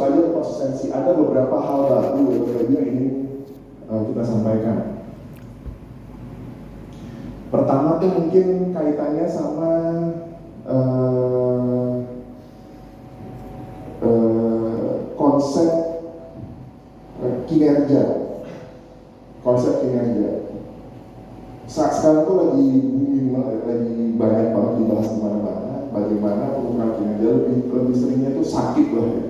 masuk aja ke konsistensi. Ada beberapa hal baru yang ingin kita sampaikan. Pertama tuh mungkin kaitannya sama konsep kinerja. Konsep kinerja. Sekarang tuh lagi booming banget, lagi banyak banget dibahas di mana-mana. Bagaimana pengukuran kinerja lebih seringnya tuh sakit lah ya.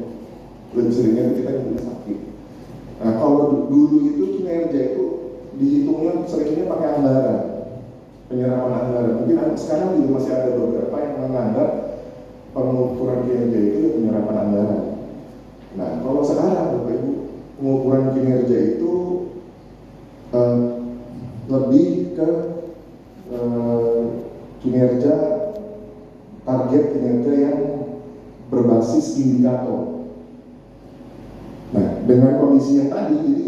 Lebih seringnya tuh kita jadi sakit. Nah kalau dulu itu kinerja itu dihitungnya seringnya pakai anggaran, penyerapan anggaran. Mungkin sekarang juga masih ada beberapa yang menganggap pengukuran kinerja itu penyerapan anggaran. Nah kalau sekarang Bapak Ibu, pengukuran kinerja itu lebih ke kinerja, target kinerja yang berbasis indikator. Nah, dengan kondisi yang tadi, jadi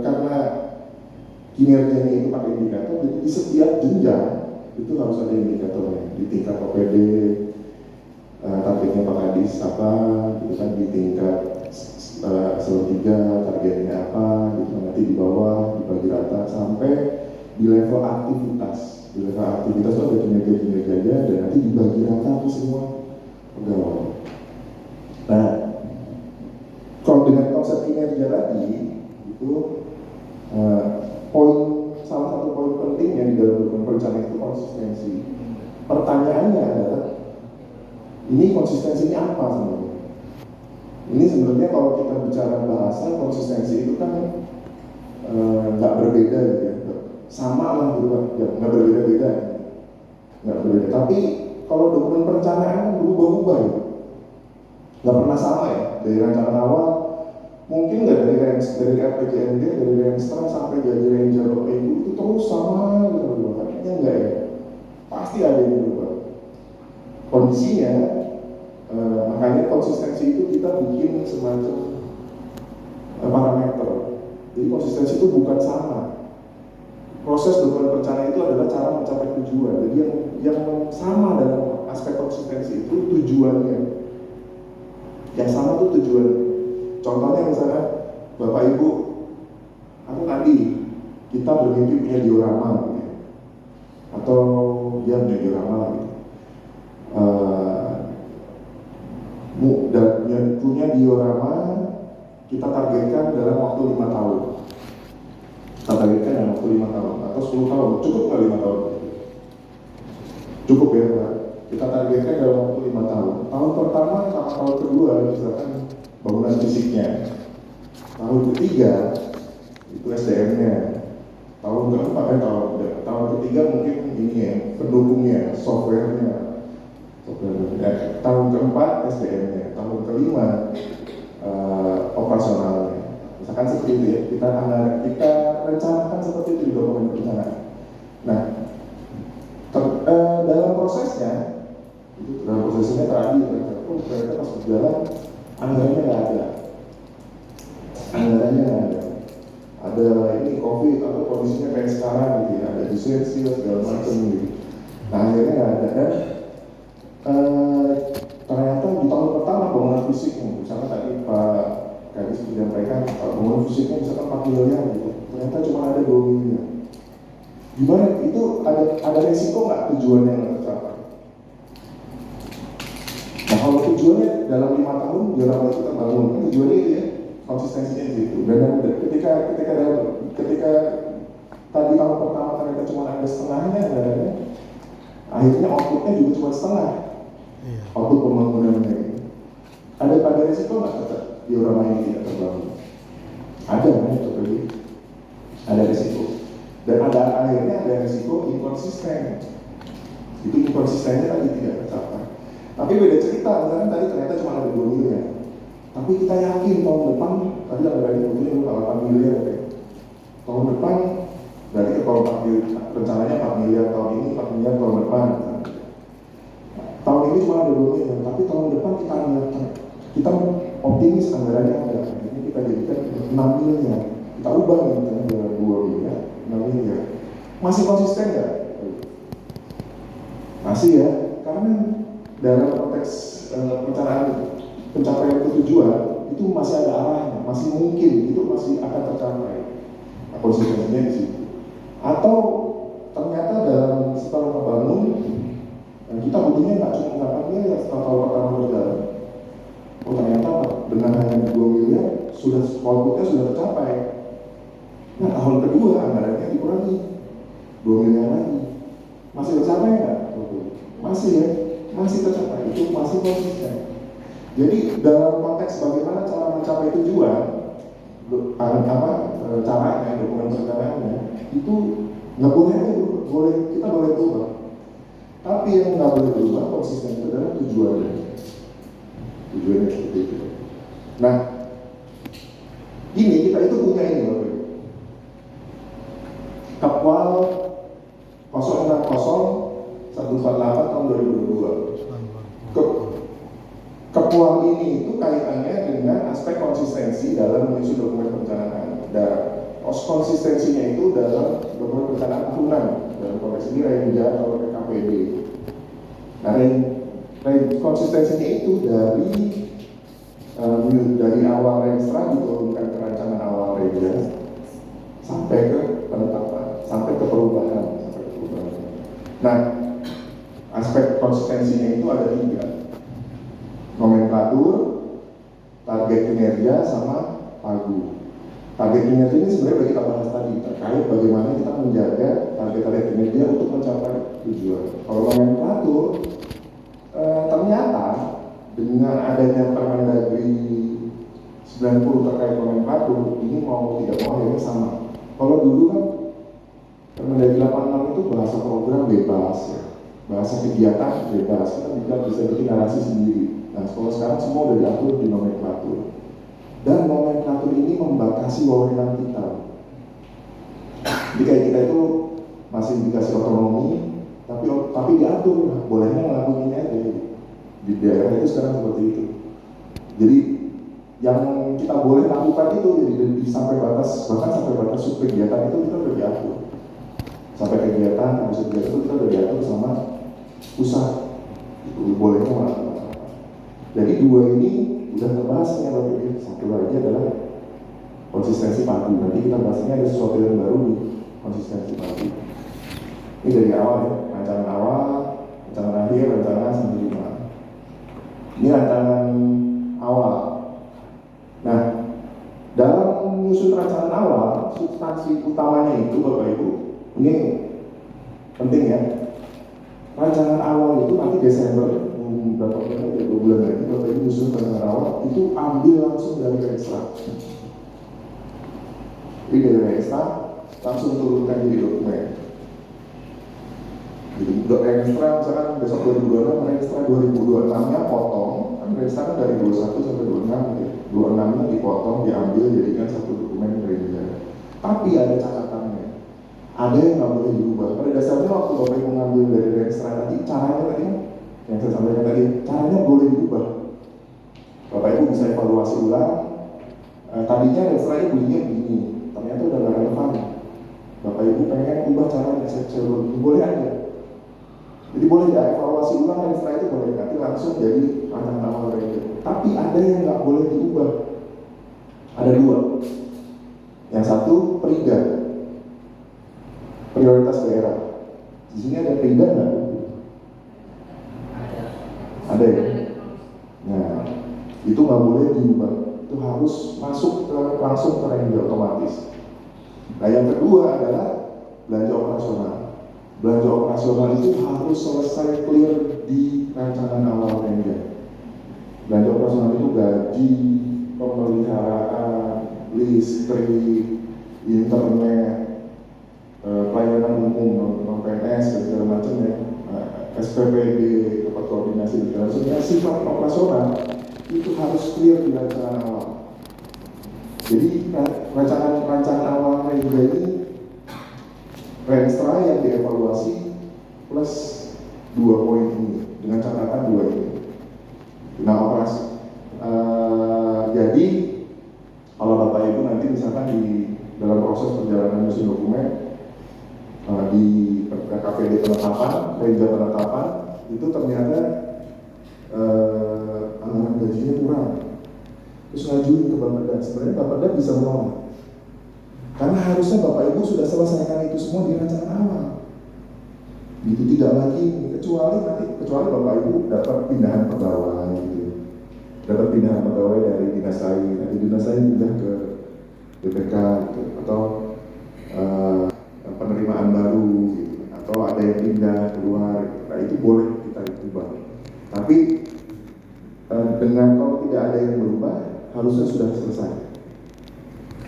karena kinerjanya itu pakai indikator, jadi di setiap jenjang itu harus ada indikatornya. Di tingkat OPD, targetnya Pak Kadis apa, gitu kan, di tingkat sepertiga targetnya apa, gitu, nanti di bawah dibagi rata sampai di level aktivitas. Di level aktivitas itu ada kinerja-kinerjanya dan nanti dibagi rata ke semua pegawai. Nah, kalau dengan konsep kinerja tadi itu salah satu poin pentingnya di dalam perencanaan itu konsistensi. Pertanyaannya adalah ini konsistensinya apa sebenarnya? Ini sebenarnya kalau kita bicara bahasa konsistensi itu kan nggak berbeda gitu ya, sama lah gitu, nggak berbeda-beda, nggak berbeda. Tapi kalau dokumen perencanaan berubah-ubah ya, nggak pernah sama ya. Dari rancangan awal mungkin nggak dari RPJMD, dari Renstra sampai jadi Ranger itu terus sama gitu, kayaknya enggak ya, pasti ada yang berubah kondisinya. Makanya konsistensi itu kita bikin semacam parameter. Jadi konsistensi itu bukan sama. Proses dokumen perencanaan itu adalah cara mencapai tujuan. Jadi yang sama dalam aspek konsistensi itu tujuannya. Yang sama tuh tujuan. Contohnya misalnya Bapak Ibu, aku tadi kita bermimpi punya diorama gitu ya. Atau dia punya diorama gitu. Dan punya diorama kita targetkan dalam waktu 5 tahun. Kita targetkan dalam waktu 5 tahun atau 10 tahun. Cukup nggak 5 tahun? Cukup ya Pak. Kita targetkan dalam waktu 5 tahun. Tahun pertama sama tahun kedua misalkan bangunan fisiknya. Tahun ketiga itu SDM-nya. Tahun keempat tahun ketiga mungkin ini ya, pendukungnya, software-nya. Tahun keempat SDM-nya, tahun kelima operasionalnya. Misalkan seperti itu ya, kita rencanakan seperti itu di dokumen perencanaan. Nah, dalam prosesnya tadi ternyata pas berjalan anggarannya nggak ada. Ada ini COVID atau kondisinya kayak sekarang gitu ya, ada disensi segala macam gitu. Nah akhirnya nggak ada. Dan ternyata di tahun pertama bangunan fisiknya, misalnya tadi Pak Kadis menyampaikan bangunan fisiknya misalkan 4 miliar gitu, ternyata cuma ada 2 miliar. Gimana itu ada resiko nggak tujuannya nggak tercapai? Nah kalau tujuannya dalam 5 tahun diorama itu terbangun, tujuannya itu ya, konsistensinya di situ. Dan ketika tadi tahun pertama ternyata cuma ada setengahnya, akhirnya outputnya juga cuma setengah. Output pembangunannya ini. Ada resiko nggak kata diorama ini tidak terbangun? Ada kan itu tadi. Ada resiko. Dan akhirnya ada resiko inkonsisten. Itu inkonsistennya tadi tidak tercapai. Tapi beda cerita, misalkan tadi ternyata cuma ada 2 miliar. Tapi kita yakin tahun depan tadi ada 2 miliar, 8 miliar ya. Tahun depan berarti kalau rencananya 4 miliar tahun ini, 4 miliar tahun depan. Tahun ini cuma ada 2 miliar, tapi tahun depan kita optimis anggarannya ada. Ini kita jadikan 6 miliar. Kita ubah misalnya dari 2 miliar, 6 miliar. Masih konsisten nggak? Masih ya, karena dalam konteks pencapaian tujuan itu masih ada arahnya, masih mungkin itu masih akan tercapai. Nah, konsistensinya di situ. Atau ternyata dalam setelah membangun, kita butuhnya nggak cuma 8 miliar setelah tahun pertama berjalan. Oh ternyata dengan hanya 2 miliar sudah outputnya sudah tercapai. Nah tahun kedua anggarannya dikurangi 2 miliar lagi. Masih tercapai nggak? Masih ya, masih tercapai. Itu masih konsisten. Jadi dalam konteks bagaimana cara mencapai tujuan, caranya, dokumen perencanaannya itu nggak boleh kita boleh berubah. Tapi yang nggak boleh berubah konsisten itu adalah tujuannya seperti itu. Nah, ini kita itu punya ini Bapak Ibu. Kapwal 060 148 tahun 2022. Kapwal ini itu kaitannya dengan aspek konsistensi dalam menyusun dokumen perencanaan. Dan konsistensinya itu dalam dokumen perencanaan tahunan dalam konteks ini Renja atau PKPD. Nah, konsistensinya itu dari awal Renstra diturunkan ke rancangan awal Renja sampai ke penetapan, sampai ke perubahan. Nah, aspek konsistensinya itu ada 3. Nomenklatur, target kinerja, sama pagu. Target kinerja ini sebenarnya sudah kita bahas tadi terkait bagaimana kita menjaga target-target kinerja untuk mencapai tujuan. Kalau nomenklatur, ternyata dengan adanya Permendagri 90 terkait nomenklatur, ini mau tidak mau akhirnya sama. Kalau dulu kan Permendagri 86 itu bahasa program bebas ya, bahasa kegiatan bebas, kita bisa bikin narasi sendiri. Nah, kalau sekarang semua udah diatur di nomenklatur. Dan nomenklatur ini membatasi wewenang kita. Jadi kayak kita itu masih dikasih otonomi, tapi diatur, nah, bolehnya ngelakuin ini aja. Di daerah itu sekarang seperti itu. Jadi yang kita boleh lakukan itu jadi sampai batas, bahkan sampai batas subkegiatan itu kita udah diatur. Sampai kegiatan, habis kegiatan itu kita udah diatur sama pusat. Itu bolehnya mana. Jadi 2 ini udah terbahasnya Bapak Ibu. Satu lagi adalah konsistensi pagu. Nanti kita bahasnya ada sesuatu yang baru di konsistensi pagu. Ini dari awal ya, rancangan awal, rancangan akhir, rancangan sampai 5. Ini rancangan awal. Nah, dalam menyusun rancangan awal, substansi utamanya itu Bapak Ibu, ini penting ya. Rancangan awal itu nanti Desember berapa bulan, 2 bulan lagi Bapak Ibu menyusun rancangan awal itu ambil langsung dari Renstra. Jadi dari Renstra langsung turunkan jadi dokumen. Jadi Renstra misalkan besok 2026, Renstra 2026-nya potong, kan Renstra kan dari 21 sampai 26 ya. 26-nya dipotong, diambil jadikan satu dokumen dari negara. Tapi ada catatannya. Ada yang nggak boleh diubah. Pada dasarnya waktu Bapak Ibu mengambil dari Renstra tadi, caranya tadi yang saya sampaikan tadi, caranya boleh diubah. Bapak Ibu bisa evaluasi ulang. Tadinya Renstra bunyinya begini, ternyata udah nggak relevan. Bapak Ibu pengen ubah caranya, saya boleh aja. Jadi boleh ya evaluasi ulang Renstra itu boleh nanti langsung jadi rancangan awal Renja. Tapi ada yang nggak boleh diubah. Ada 2. Yang satu periga, prioritas daerah. Di sini ada periga nggak? Ada ya? Nah, itu nggak boleh diubah. Itu harus masuk langsung ke Renja otomatis. Nah, yang kedua adalah belanja operasional. Belanja operasional itu harus selesai clear di rancangan awal Renja. Belanja operasional itu gaji, pemeliharaan, listrik, internet, pelayanan umum, non-PNS dan segala macam ya, SPPD, tempat koordinasi dan segala macam. Sifat operasional itu harus clear di rancangan awal. Jadi rancangan awal Renja ini Renstra yang dievaluasi plus 2 poin ini dengan catatan 2 ini. Nah operasi. Jadi kalau Bapak Ibu nanti misalkan di dalam proses perjalanan menyusun dokumen di KPD penetapan, Renja penetapan itu ternyata anggaran gajinya kurang. terus ngajuin ke Bapeda. Sebenarnya Bapeda bisa menolak, karena harusnya Bapak Ibu sudah selesaikan itu semua di rencana awal. Itu tidak lagi, kecuali Bapak Ibu dapat pindahan pegawai gitu. Dapat pindahan pegawai dari dinas lain, dari dinas lain pindah ke BPK gitu, atau penerimaan baru gitu, atau ada yang pindah keluar gitu. Nah itu boleh kita ubah. Tapi dengan kalau tidak ada yang berubah, harusnya sudah selesai.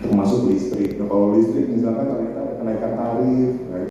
Termasuk listrik. Nah, kalau listrik misalkan ternyata kenaikan tarif, nah